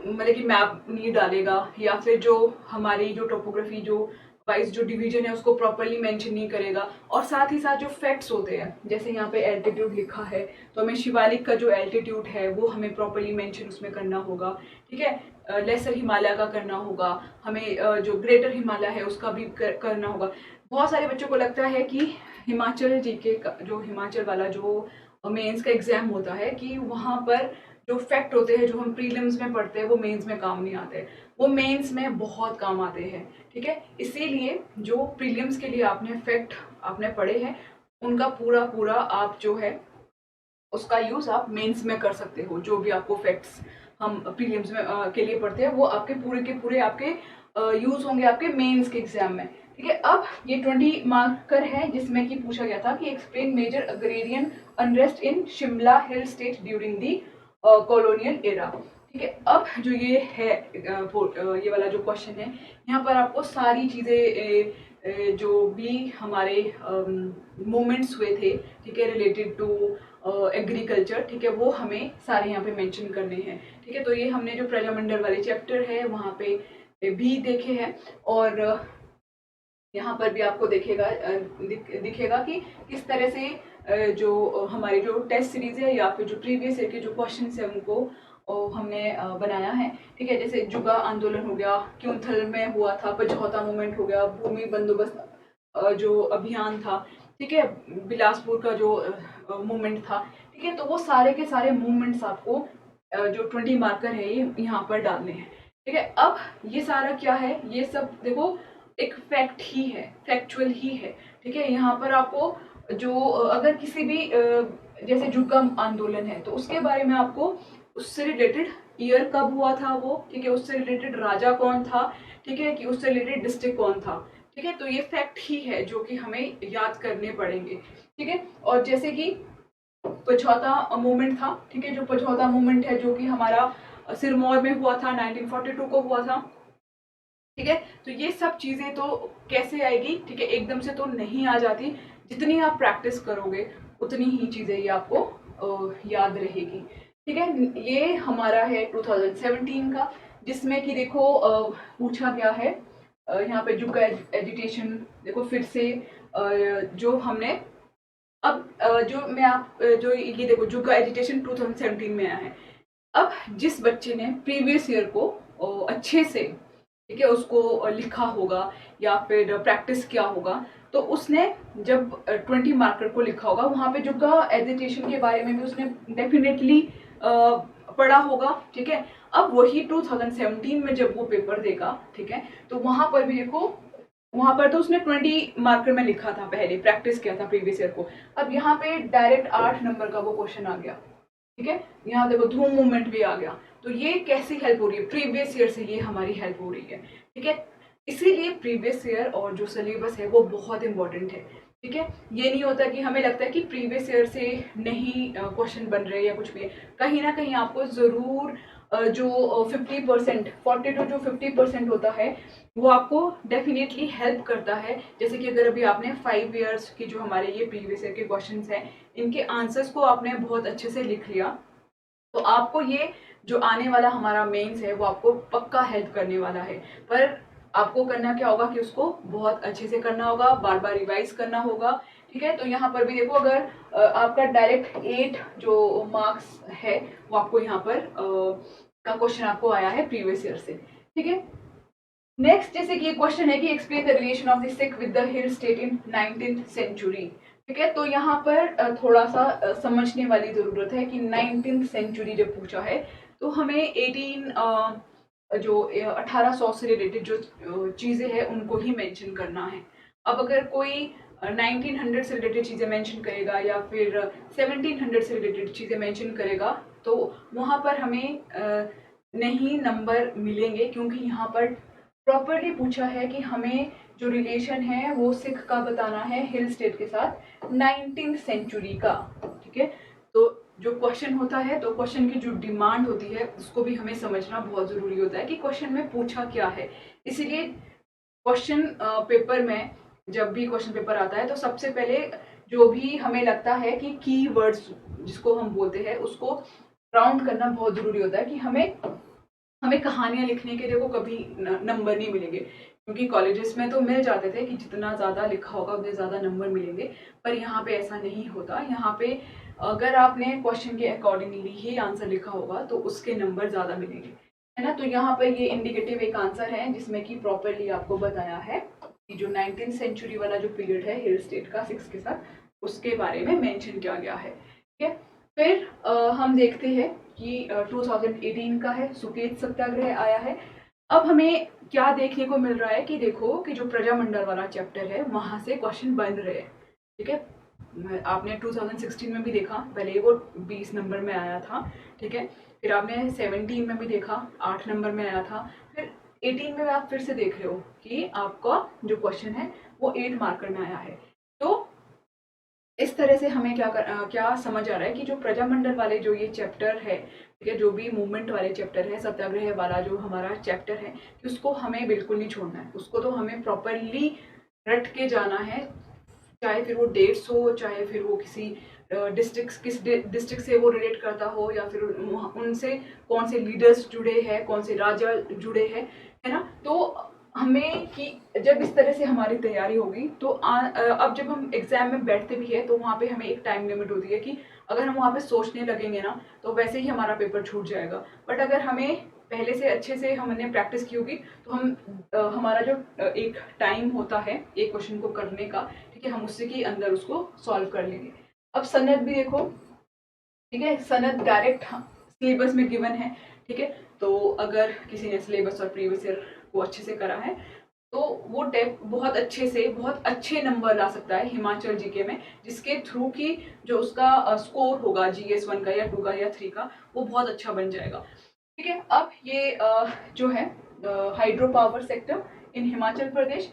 मतलब कि मैप नहीं डालेगा, या फिर जो हमारी जो टोपोग्राफी जो वाइज जो डिवीजन है उसको प्रॉपरली मेंशन नहीं करेगा, और साथ ही साथ जो फैक्ट्स होते हैं, जैसे यहाँ पे एल्टीट्यूड लिखा है, तो हमें शिवालिक का जो एल्टीट्यूड है वो हमें प्रॉपरली मेंशन उसमें करना होगा, ठीक है। लेसर हिमालय का करना होगा, हमें जो ग्रेटर हिमालय है उसका भी करना होगा। बहुत सारे बच्चों को लगता है कि हिमाचल जीके का जो हिमाचल वाला जो मेंस का एग्जाम होता है कि वहाँ पर जो फैक्ट होते हैं जो हम प्रीलिम्स में पढ़ते हैं वो मेंस में काम नहीं आते, वो मेंस में बहुत काम आते हैं। ठीक है, इसीलिए जो प्रीलिम्स के लिए आपने फैक्ट आपने पढ़े हैं उनका पूरा पूरा आप जो है उसका यूज आप मेंस में कर सकते हो। जो भी आपको फैक्ट्स हम प्रीलिम्स में के लिए पढ़ते हैं वो आपके पूरे के पूरे आपके यूज होंगे आपके मेंस के एग्जाम में। ठीक है, अब ये 20 मार्कर है जिसमें कि पूछा गया था कि explain major agrarian unrest in Shimla hill state during the colonial era. ठीक है, अब जो ये है ये वाला जो क्वेश्चन है यहाँ पर आपको सारी चीज़ें जो भी हमारे मूवमेंट्स हुए थे, ठीक है, रिलेटेड टू एग्रीकल्चर, ठीक है, वो हमें सारे यहाँ पे मेंशन करने हैं। ठीक है, तो ये हमने जो प्रजामंडल वाले चैप्टर है वहाँ पे भी देखे हैं और यहाँ पर भी आपको दिखेगा कि किस तरह से जो हमारी जो टेस्ट सीरीज है या फिर जो प्रीवियस ईयर के जो क्वेश्चन है उनको हमने बनाया है। ठीक है, जैसे जुगा आंदोलन हो गया, क्योंथल में हुआ था, पचहौता मूवमेंट हो गया, भूमि बंदोबस्त जो अभियान था, ठीक है, बिलासपुर का जो मूवमेंट था। ठीक है, तो वो सारे के सारे मूवमेंट्स आपको जो 20 मार्कर है ये यहाँ पर डालने हैं। ठीक है, अब ये सारा क्या है, ये सब देखो एक फैक्ट ही है, फैक्चुअल ही है। ठीक है, यहाँ पर आपको जो अगर किसी भी जैसे जुका आंदोलन है तो उसके बारे में आपको उससे रिलेटेड ईयर कब हुआ था वो, ठीक है, उससे रिलेटेड राजा कौन था, ठीक है, कि उससे रिलेटेड डिस्ट्रिक्ट कौन था। ठीक है, तो ये फैक्ट ही है जो कि हमें याद करने पड़ेंगे। ठीक है, और जैसे कि पचहौता मूवमेंट था, ठीक है, जो पचहौता मूवमेंट है जो कि हमारा सिरमौर में हुआ था, 1942 को हुआ था। ठीक है, तो ये सब चीजें तो कैसे आएगी, ठीक है, एकदम से तो नहीं आ जाती, जितनी आप प्रैक्टिस करोगे उतनी ही चीजें ये आपको याद रहेगी। ठीक है, ये हमारा है 2017 का जिसमें कि देखो पूछा गया है यहाँ पे जुका एजुटेशन, देखो फिर से जो हमने अब जो मैं आप जो ये देखो जुका एजुटेशन 2017 में आया है। अब जिस बच्चे ने प्रीवियस ईयर को अच्छे से, ठीक है, उसको लिखा होगा या फिर प्रैक्टिस किया होगा तो उसने जब 20 मार्कर को लिखा होगा वहां पे जुगा एजिटेशन के बारे में भी उसने डेफिनेटली पढ़ा होगा। ठीक है, अब वही 2017 में जब वो पेपर देगा, ठीक है, तो वहां पर भी देखो वहां पर तो उसने 20 मार्कर में लिखा था, पहले प्रैक्टिस किया था प्रीवियस ईयर को। अब यहाँ पे डायरेक्ट 8 नंबर का वो क्वेश्चन आ गया। ठीक है, यहाँ देखो धूम मूवमेंट भी आ गया, तो ये कैसी हेल्प हो रही है, प्रीवियस ईयर से ये हमारी हेल्प हो रही है। ठीक है, इसीलिए प्रीवियस ईयर और जो सिलेबस है वो बहुत इंपॉर्टेंट है। ठीक है, ये नहीं होता कि हमें लगता है कि प्रीवियस ईयर से नहीं क्वेश्चन बन रहे या कुछ भी है, कहीं ना कहीं आपको जरूर जो 50% 40 टू जो 50% होता है वो आपको डेफिनेटली हेल्प करता है। जैसे कि अगर अभी आपने 5 ईयर्स की जो हमारे ये प्रीवियस ईयर के क्वेश्चंस हैं इनके आंसर्स को आपने बहुत अच्छे से लिख लिया तो आपको ये जो आने वाला हमारा मेंस है वो आपको पक्का हेल्प करने वाला है। पर आपको करना क्या होगा कि उसको बहुत अच्छे से करना होगा, बार बार रिवाइज करना होगा। ठीक है, तो यहाँ पर भी देखो अगर आपका डायरेक्ट 8 जो मार्क्स है वो आपको यहाँ पर का क्वेश्चन आपको आया है प्रीवियस ईयर से। ठीक है, नेक्स्ट जैसे कि ये क्वेश्चन है कि explain the relation of the Sikh with the hill state in 19th century. ठीक है, तो यहाँ पर थोड़ा सा समझने वाली जरूरत है कि 19th सेंचुरी जब पूछा है तो हमें 1800 से रिलेटेड जो चीजें हैं उनको ही मेंशन करना है। अब अगर कोई 1900 से रिलेटेड चीजें मेंशन करेगा या फिर 1700 से रिलेटेड चीजें मेंशन करेगा तो वहां पर हमें नहीं नंबर मिलेंगे, क्योंकि यहाँ पर प्रॉपरली पूछा है कि हमें जो रिलेशन है वो सिख का बताना है हिल स्टेट के साथ 19th सेंचुरी का। ठीक है, तो जो क्वेश्चन होता है तो क्वेश्चन की जो डिमांड होती है उसको भी हमें समझना बहुत जरूरी होता है कि क्वेश्चन में पूछा क्या है। इसीलिए क्वेश्चन पेपर में जब भी क्वेश्चन पेपर आता है तो सबसे पहले जो भी हमें लगता है कि की वर्ड्स जिसको हम बोलते हैं उसको राउंड करना बहुत जरूरी होता है कि हमें कहानियां लिखने के देखो कभी नंबर नहीं मिलेंगे, क्योंकि कॉलेजेस में तो मिल जाते थे कि जितना ज़्यादा लिखा होगा उतने ज़्यादा नंबर मिलेंगे, पर यहाँ पे ऐसा नहीं होता। यहाँ पे अगर आपने क्वेश्चन के अकॉर्डिंगली ही आंसर लिखा होगा तो उसके नंबर ज़्यादा मिलेंगे, है ना। तो यहाँ पर ये इंडिकेटिव एक आंसर है जिसमें कि प्रॉपरली आपको बताया है कि जो 19th सेंचुरी वाला जो पीरियड है हिल स्टेट का 6 के साथ, उसके बारे में मेंशन किया गया है। ठीक है, फिर हम देखते हैं कि 2018 का है, सुकेत सत्याग्रह आया है। अब हमें क्या देखने को मिल रहा है कि देखो कि जो प्रजामंडल वाला चैप्टर है वहां से क्वेश्चन बन रहे हैं। ठीक है, आपने 2016 में भी देखा, पहले वो 20 नंबर में आया था। ठीक है, फिर आपने 17 में भी देखा 8 नंबर में आया था, फिर 18 में आप फिर से देख रहे हो कि आपका जो क्वेश्चन है वो 8 मार्कर में आया है। तो इस तरह से हमें क्या समझ आ रहा है कि जो प्रजामंडल वाले जो ये चैप्टर है, ठीक है, जो भी मूवमेंट वाले चैप्टर है, सत्याग्रह वाला जो हमारा चैप्टर है, कि उसको हमें बिल्कुल नहीं छोड़ना है, उसको तो हमें प्रॉपरली रट के जाना है। चाहे फिर वो डेट्स हो, चाहे फिर वो किसी डिस्ट्रिक्ट किस डिस्ट्रिक्ट से वो रिलेट करता हो, या फिर उनसे कौन से लीडर्स जुड़े हैं, कौन से राजा जुड़े हैं, है ना। तो हमें कि जब इस तरह से हमारी तैयारी होगी तो अब जब हम एग्जाम में बैठते भी है तो वहाँ पे हमें एक टाइम लिमिट होती है कि अगर हम वहाँ पे सोचने लगेंगे ना तो वैसे ही हमारा पेपर छूट जाएगा। बट अगर हमें पहले से अच्छे से हमने प्रैक्टिस की होगी तो हम हमारा जो एक टाइम होता है एक क्वेश्चन को करने का, ठीक है, हम उससे के अंदर उसको सॉल्व कर लेंगे। अब सनद भी देखो, ठीक है, सनद डायरेक्ट सिलेबस में गिवन है। ठीक है, तो अगर किसी ने सिलेबस और प्रीवियस ईयर को अच्छे से करा है तो वो टेप बहुत अच्छे से बहुत अच्छे नंबर ला सकता है हिमाचल जीके में, जिसके थ्रू की जो उसका स्कोर होगा GS 1 का या 2 का या 3 का वो बहुत अच्छा बन जाएगा। ठीक है, अब ये जो है hydro power sector in Himachal Pradesh.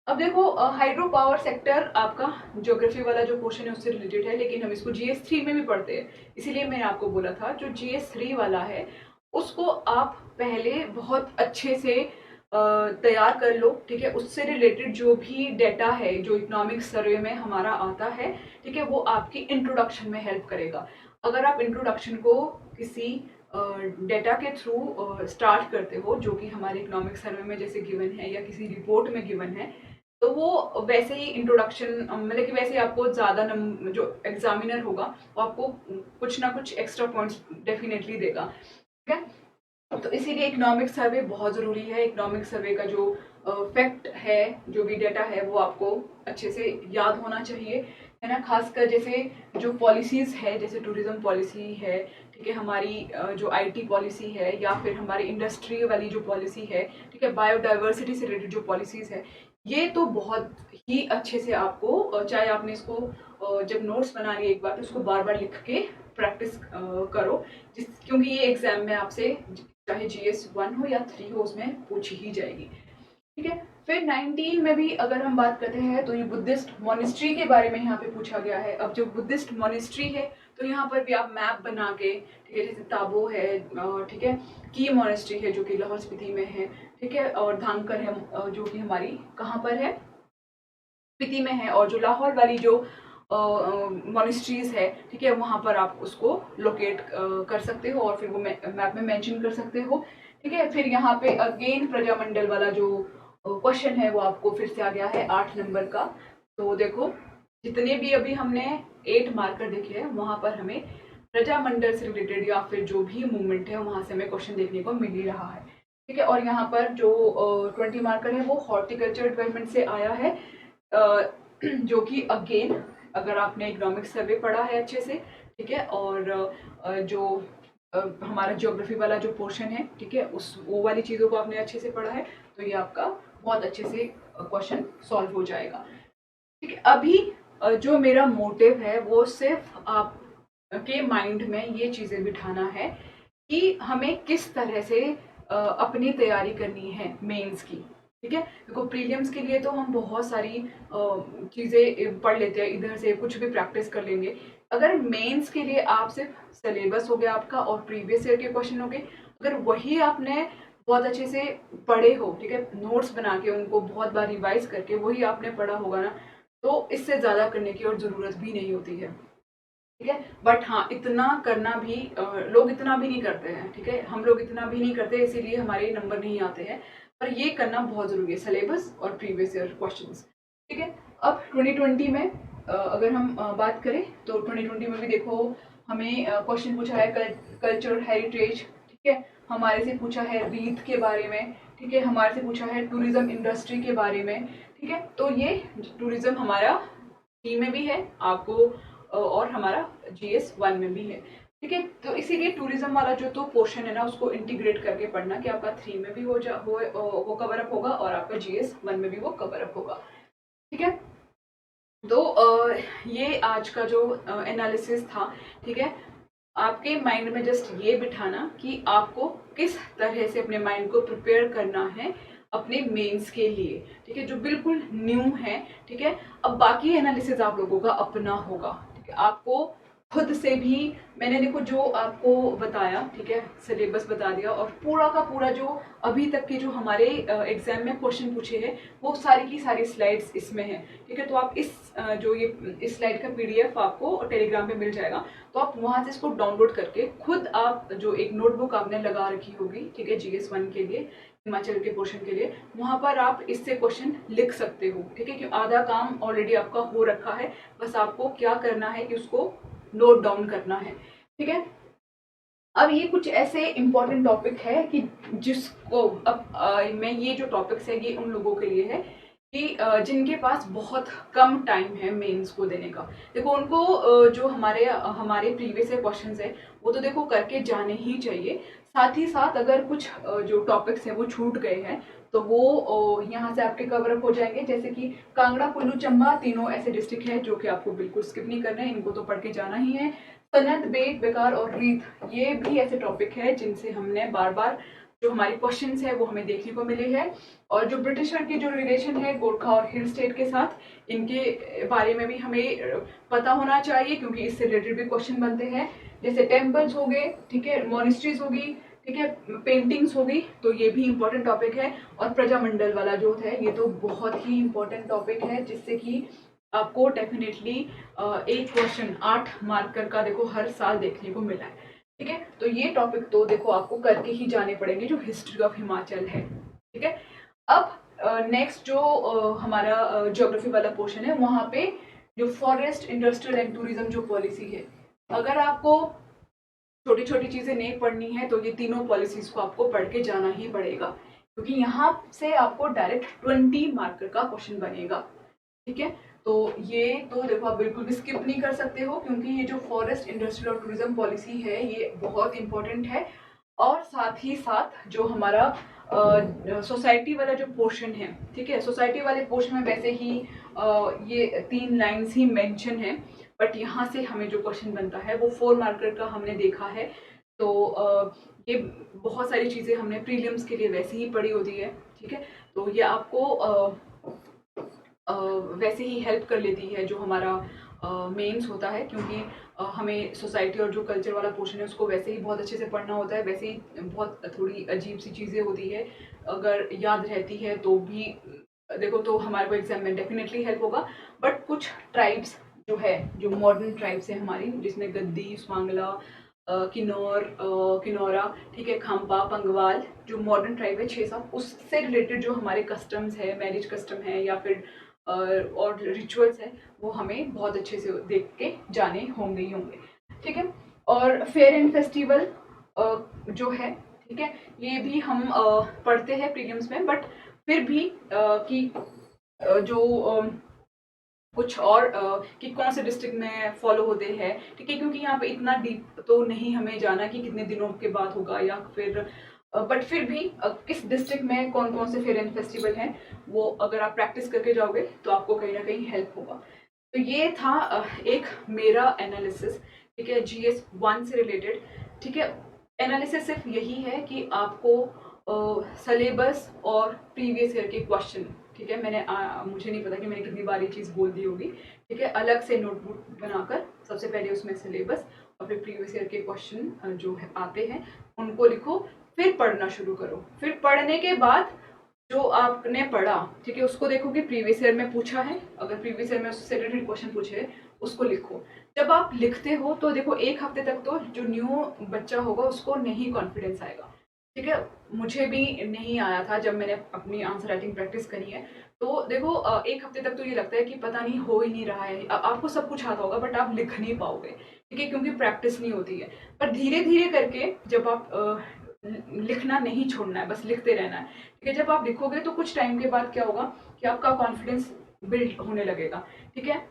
अब देखो हाइड्रो पावर सेक्टर आपका ज्योग्राफी वाला जो पोर्शन है उससे रिलेटेड है, लेकिन हम इसको GS 3 में भी पढ़ते हैं, इसीलिए मैंने आपको बोला था जो GS 3 वाला है उसको आप पहले बहुत अच्छे से तैयार कर लो। ठीक है, उससे रिलेटेड जो भी डेटा है जो इकोनॉमिक सर्वे में हमारा आता है, ठीक है, वो आपकी इंट्रोडक्शन में हेल्प करेगा। अगर आप इंट्रोडक्शन को किसी डेटा के थ्रू स्टार्ट करते हो जो कि हमारे इकोनॉमिक सर्वे में जैसे गिवन है या किसी रिपोर्ट में गिवन है, तो वो वैसे ही इंट्रोडक्शन मतलब कि वैसे आपको ज़्यादा जो एग्जामिनर होगा वो आपको कुछ ना कुछ एक्स्ट्रा पॉइंट्स डेफिनेटली देगा। ठीक है, तो इसीलिए इकोनॉमिक सर्वे बहुत ज़रूरी है। इकोनॉमिक सर्वे का जो फैक्ट है, जो भी डेटा है, वो आपको अच्छे से याद होना चाहिए, है ना। खासकर जैसे जो पॉलिसीज़ है, जैसे टूरिज्म पॉलिसी है, ठीक है, हमारी जो IT पॉलिसी है, या फिर हमारी इंडस्ट्री वाली जो पॉलिसी है, ठीक है, बायोडाइवर्सिटी से रिलेटेड जो पॉलिसीज़ है, ये तो बहुत ही अच्छे से आपको चाहे आपने इसको जब नोट्स बना लिए एक बार तो उसको बार बार लिख के प्रैक्टिस करो, क्योंकि ये एग्जाम में आपसे चाहे GS 1 हो या 3 हो उसमें पूछी ही जाएगी। ठीक है, फिर 19 में भी अगर हम बात करते हैं तो ये बुद्धिस्ट मोनेस्ट्री के बारे में यहाँ पे पूछा गया है। अब जो बुद्धिस्ट मोनेस्ट्री है तो यहाँ पर भी आप मैप बना के, ठीक है, जैसे ताबो है, ठीक है, की मोनेस्ट्री है जो कि लाहौल स्पीति में है, ठीक है, और धांगकर है जो कि हमारी कहाँ पर है, स्पीति में है, और जो लाहौर वाली जो मोनेस्ट्रीज है, ठीक है, वहाँ पर आप उसको लोकेट कर सकते हो और फिर वो मैप में मेंशन कर सकते हो। ठीक है, फिर यहाँ पे अगेन प्रजामंडल वाला जो क्वेश्चन है वो आपको फिर से आ गया है 8 नंबर का। तो देखो जितने भी अभी हमने 8 मार्कर देखे हैं वहाँ पर हमें प्रजामंडल से रिलेटेड या फिर जो भी मूवमेंट है वहाँ से हमें क्वेश्चन देखने को मिल ही रहा है। ठीक है, और यहाँ पर जो 20 मार्कर है वो हॉर्टिकल्चर डेवलपमेंट से आया है, जो कि अगेन अगर आपने इकोनॉमिक सर्वे पढ़ा है अच्छे से, ठीक है, और जो हमारा ज्योग्राफी वाला जो पोर्शन है, ठीक है, वो वाली चीज़ों को आपने अच्छे से पढ़ा है तो ये आपका बहुत अच्छे से क्वेश्चन सॉल्व हो जाएगा। ठीक है, अभी जो मेरा मोटिव है वो सिर्फ आप के माइंड में ये चीज़ें बिठाना है कि हमें किस तरह से अपनी तैयारी करनी है मेंस की। ठीक है, देखो प्रीलिम्स के लिए तो हम बहुत सारी चीज़ें पढ़ लेते हैं, इधर से कुछ भी प्रैक्टिस कर लेंगे। अगर मेंस के लिए आप सिर्फ सिलेबस हो गया आपका और प्रीवियस ईयर के क्वेश्चन हो गए, अगर वही आपने बहुत अच्छे से पढ़े हो, ठीक है, नोट्स बना के उनको बहुत बार रिवाइज करके वही आपने पढ़ा होगा ना, तो इससे ज़्यादा करने की और ज़रूरत भी नहीं होती है। ठीक है, बट हाँ इतना करना भी लोग इतना भी नहीं करते हैं। ठीक है, हम लोग इतना भी नहीं करते इसीलिए हमारे नंबर नहीं आते हैं, पर ये करना बहुत ज़रूरी है, सिलेबस और प्रीवियस ईयर क्वेश्चंस। ठीक है, अब 2020 में अगर हम बात करें तो 2020 में भी देखो हमें क्वेश्चन पूछा है कल्चर हेरिटेज। ठीक है, हमारे से पूछा है रीत के बारे में, ठीक है, हमारे से पूछा है टूरिज्म इंडस्ट्री के बारे में। ठीक है, तो ये टूरिज्म हमारा थ्री में भी है आपको और हमारा जीएस 1 में भी है। ठीक है, तो इसीलिए टूरिज्म वाला जो तो पोर्शन है ना उसको इंटीग्रेट करके पढ़ना कि आपका 3 में भी वो कवर अप होगा और आपका जीएस 1 में भी वो कवर अप होगा। ठीक है, तो ये आज का जो एनालिसिस था। ठीक है, आपके माइंड में जस्ट ये बिठाना कि आपको किस तरह से अपने माइंड को प्रिपेयर करना है अपने मेंस के लिए। ठीक है, जो बिल्कुल न्यू है। ठीक है, अब बाकी एनालिसिस आप लोगों का अपना होगा। ठीक है, आपको खुद से भी मैंने देखो जो आपको बताया, ठीक है, सिलेबस बता दिया और पूरा का पूरा जो अभी तक के जो हमारे एग्जाम में क्वेश्चन पूछे हैं वो सारी की सारी स्लाइड्स इसमें हैं। ठीक है, तो आप जो ये इस स्लाइड का पीडीएफ आपको टेलीग्राम पे मिल जाएगा, तो आप वहां से इसको डाउनलोड करके खुद आप जो एक नोटबुक आपने लगा रखी होगी, ठीक है, जीएस 1 के लिए, हिमाचल के पोर्शन के लिए, वहां पर आप इससे क्वेश्चन लिख सकते हो। ठीक है, कि आधा काम ऑलरेडी आपका हो रखा है, बस आपको क्या करना है कि उसको नोट डाउन करना है। ठीक है, अब ये कुछ ऐसे इंपॉर्टेंट टॉपिक है कि जिसको अब मैं ये जो टॉपिक्स है ये उन लोगों के लिए है कि जिनके पास बहुत कम टाइम है मेंस को देने का। देखो उनको जो हमारे प्रीवियस क्वेश्चंस है वो तो देखो करके जाने ही चाहिए। साथ ही साथ अगर कुछ जो टॉपिक्स हैं वो छूट गए हैं तो वो यहाँ से आपके कवर अप हो जाएंगे। जैसे कि कांगड़ा, कुल्लू, चंबा तीनों ऐसे डिस्ट्रिक्ट हैं जो कि आपको बिल्कुल स्किप नहीं करना है, इनको तो पढ़ के जाना ही है। सनत, बेट, बेकार और रीत, ये भी ऐसे टॉपिक है जिनसे हमने बार बार जो हमारे क्वेश्चंस है वो हमें देखने को मिले हैं। और जो ब्रिटिशर की जो रिलेशन है गोरखा और हिल स्टेट के साथ, इनके बारे में भी हमें पता होना चाहिए क्योंकि इससे रिलेटेड भी क्वेश्चन बनते हैं। जैसे टेम्पल्स हो गए, ठीक है, मॉनेस्ट्रीज होगी, ठीक है, पेंटिंग्स होगी, तो ये भी इंपॉर्टेंट टॉपिक है। और प्रजामंडल वाला जो है ये तो बहुत ही इंपॉर्टेंट टॉपिक है जिससे कि आपको डेफिनेटली एक क्वेश्चन 8 मार्कर का देखो हर साल देखने को मिला है। ठीक है, तो ये टॉपिक तो देखो आपको करके ही जाने पड़ेंगे जो हिस्ट्री ऑफ हिमाचल है। ठीक है, अब नेक्स्ट जो हमारा ज्योग्राफी वाला पोर्शन है वहां पे जो फॉरेस्ट, इंडस्ट्रियल एंड टूरिज्म जो पॉलिसी है, अगर आपको छोटी छोटी चीजें नहीं पढ़नी है तो ये तीनों पॉलिसीज को आपको पढ़ के जाना ही पड़ेगा क्योंकि यहाँ से आपको डायरेक्ट 20 मार्कर का क्वेश्चन बनेगा। ठीक है, तो ये तो देखो आप बिल्कुल भी स्किप नहीं कर सकते हो क्योंकि ये जो फॉरेस्ट, इंडस्ट्रियल और टूरिज्म पॉलिसी है ये बहुत इंपॉर्टेंट है। और साथ ही साथ जो हमारा सोसाइटी वाला जो पोर्शन है, ठीक है, सोसाइटी वाले पोर्शन में वैसे ही ये 3 लाइन्स ही मेंशन है, बट यहाँ से हमें जो क्वेश्चन बनता है वो 4 मार्कर का हमने देखा है। तो ये बहुत सारी चीज़ें हमने प्रीलिम्स के लिए वैसे ही पढ़ी होती है। ठीक है, तो ये आपको वैसे ही हेल्प कर लेती है जो हमारा मेंस होता है क्योंकि हमें सोसाइटी और जो कल्चर वाला पोर्शन है उसको वैसे ही बहुत अच्छे से पढ़ना होता है। वैसे ही बहुत थोड़ी अजीब सी चीज़ें होती है, अगर याद रहती है तो भी देखो तो हमारे को एग्जाम में डेफिनेटली हेल्प होगा। बट कुछ ट्राइब्स जो है, जो मॉडर्न ट्राइब्स है हमारी, जिसमें गद्दी, स्वांगला, किन्नौरा, ठीक है, खाम्पा, पंगवाल, जो मॉडर्न ट्राइब है 6-7, उससे रिलेटेड जो हमारे कस्टम्स है, मैरिज कस्टम है या फिर और रिचुअल्स है वो हमें बहुत अच्छे से देख के जाने होंगे ही होंगे। ठीक है, और फेयर एंड फेस्टिवल जो है, ठीक है, ये भी हम पढ़ते हैं प्रीलिम्स में, बट फिर भी कि जो कुछ और कि कौन से डिस्ट्रिक्ट में फॉलो होते हैं, ठीक है, क्योंकि यहाँ पे इतना डीप तो नहीं हमें जाना कि कितने दिनों के बाद होगा या फिर बट फिर भी किस डिस्ट्रिक्ट में कौन कौन से फेयर एंड फेस्टिवल हैं वो अगर आप प्रैक्टिस करके जाओगे तो आपको कहीं ना कहीं हेल्प होगा। तो ये था एक मेरा एनालिसिस, ठीक है, जीएस 1 से रिलेटेड। ठीक है, एनालिसिस सिर्फ यही है कि आपको सिलेबस और प्रीवियस ईयर के क्वेश्चन, ठीक है, मुझे नहीं पता कि मैंने कितनी बार ये चीज़ बोल दी होगी, ठीक है, अलग से नोटबुक बनाकर सबसे पहले उसमें सिलेबस और फिर प्रीवियस ईयर के क्वेश्चन जो है आते हैं उनको लिखो, फिर पढ़ना शुरू करो। फिर पढ़ने के बाद जो आपने पढ़ा, ठीक है, उसको देखो कि प्रीवियस ईयर में पूछा है, अगर प्रीवियस ईयर में उससे रिलेटेड क्वेश्चन पूछे है उसको लिखो। जब आप लिखते हो तो देखो एक हफ्ते तक तो जो न्यू बच्चा होगा उसको नहीं कॉन्फिडेंस आएगा। ठीक है, मुझे भी नहीं आया था जब मैंने अपनी आंसर राइटिंग प्रैक्टिस करी है। तो देखो एक हफ्ते तक तो ये लगता है कि पता नहीं हो ही नहीं रहा है, आपको सब कुछ आता होगा बट आप लिख नहीं पाओगे, ठीक है, क्योंकि प्रैक्टिस नहीं होती है। पर धीरे धीरे करके जब आप लिखना नहीं छोड़ना है, बस लिखते रहना है। ठीक है, जब आप लिखोगे तो कुछ टाइम के बाद क्या होगा कि आपका कॉन्फिडेंस बिल्ड होने लगेगा। ठीक है,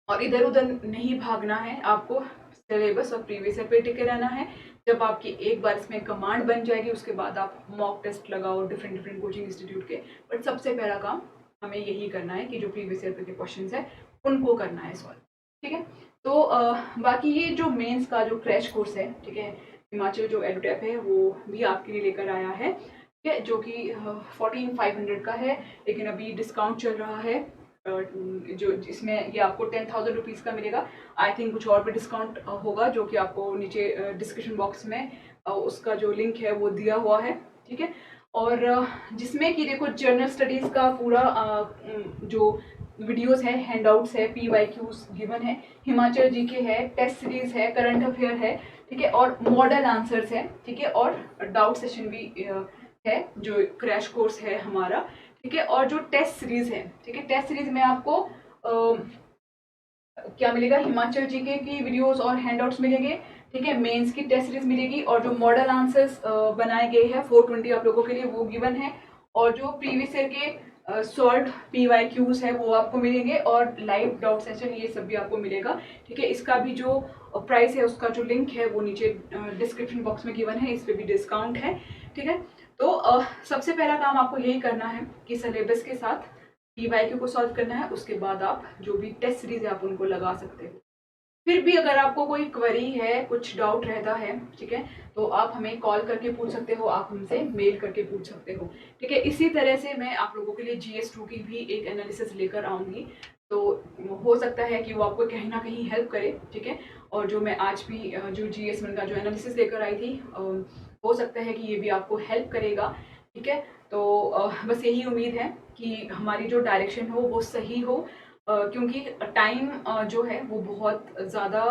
और इधर उधर नहीं भागना है, आपको सिलेबस और प्रीवियस ईयर पे टिके रहना है। जब आपकी एक बार इसमें कमांड बन जाएगी उसके बाद आप मॉक टेस्ट लगाओ डिफरेंट डिफरेंट कोचिंग इंस्टीट्यूट के। बट सबसे पहला काम हमें यही करना है कि जो प्रीवियस ईयर के क्वेश्चन है उनको करना है सॉल्व। ठीक है, तो बाकी ये जो मेंस का जो क्रैश कोर्स है, ठीक है, हिमाचल जो एडुटैप है वो भी आपके लिए लेकर आया है। ठीक है, जो कि 14,500 का है, लेकिन अभी डिस्काउंट चल रहा है जो इसमें ये आपको 10,000 रुपीज़ का मिलेगा। आई थिंक कुछ और भी डिस्काउंट होगा जो कि आपको नीचे डिस्क्रिप्शन बॉक्स में उसका जो लिंक है वो दिया हुआ है। ठीक है, और जिसमें कि देखो जनरल स्टडीज़ का पूरा जो वीडियोस है, हैंडआउट्स है, PYQs गिवन है, हिमाचल जीके है, टेस्ट सीरीज है, करंट अफेयर है। ठीक है, और मॉडल आंसर्स है। ठीक है, और डाउट सेशन भी है जो क्रैश कोर्स है हमारा। ठीक है, और जो टेस्ट सीरीज है, ठीक है, टेस्ट सीरीज में आपको क्या मिलेगा, हिमाचल जीके की वीडियोस और हैंडआउट्स मिलेंगे। ठीक है, मेंस की टेस्ट सीरीज मिलेगी, और जो मॉडल आंसर्स बनाए गए हैं 420 आप लोगों के लिए वो गिवन है, और जो प्रीवियस ईयर के सॉल्व PYQs है वो आपको मिलेंगे, और लाइव डाउट सेशन ये सब भी आपको मिलेगा। ठीक है, इसका भी जो प्राइस है उसका जो लिंक है वो नीचे डिस्क्रिप्शन बॉक्स में गिवन है, इस पर भी डिस्काउंट है। ठीक है, तो सबसे पहला काम आपको यही करना है कि सिलेबस के साथ PYQ को सॉल्व करना है, उसके बाद आप जो भी टेस्ट सीरीज है आप उनको लगा सकते हो। फिर भी अगर आपको कोई क्वेरी है, कुछ डाउट रहता है, ठीक है, तो आप हमें कॉल करके पूछ सकते हो, आप हमसे मेल करके पूछ सकते हो। ठीक है, इसी तरह से मैं आप लोगों के लिए GS2 की भी एक एनालिसिस लेकर आऊँगी, तो हो सकता है कि वो आपको कहीं ना कहीं हेल्प करे। ठीक है, और जो मैं आज भी जो GS1 का जो एनालिसिस लेकर आई थी हो सकता है कि ये भी आपको हेल्प करेगा। ठीक है, तो बस यही उम्मीद है कि हमारी जो डायरेक्शन हो वो सही हो, क्योंकि टाइम जो है वो बहुत ज़्यादा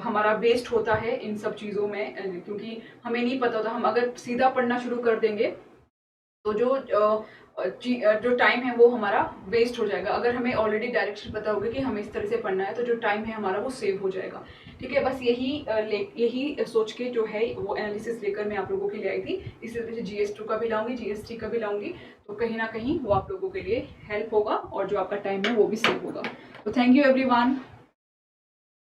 हमारा वेस्ट होता है इन सब चीज़ों में, क्योंकि हमें नहीं पता होता। हम अगर सीधा पढ़ना शुरू कर देंगे तो जो टाइम है वो हमारा वेस्ट हो जाएगा। अगर हमें ऑलरेडी डायरेक्शन पता होगा कि हमें इस तरह से पढ़ना है तो जो टाइम है हमारा वो सेव हो जाएगा। ठीक है, बस यही सोच के जो है वो एनालिसिस लेकर मैं आप लोगों के लिए आई थी। इसी तरह से GS2 का भी लाऊंगी, GS3 का भी लाऊंगी, तो कहीं ना कहीं वो आप लोगों के लिए हेल्प होगा और जो आपका टाइम है वो भी सेव होगा। तो थैंक यू एवरीवन।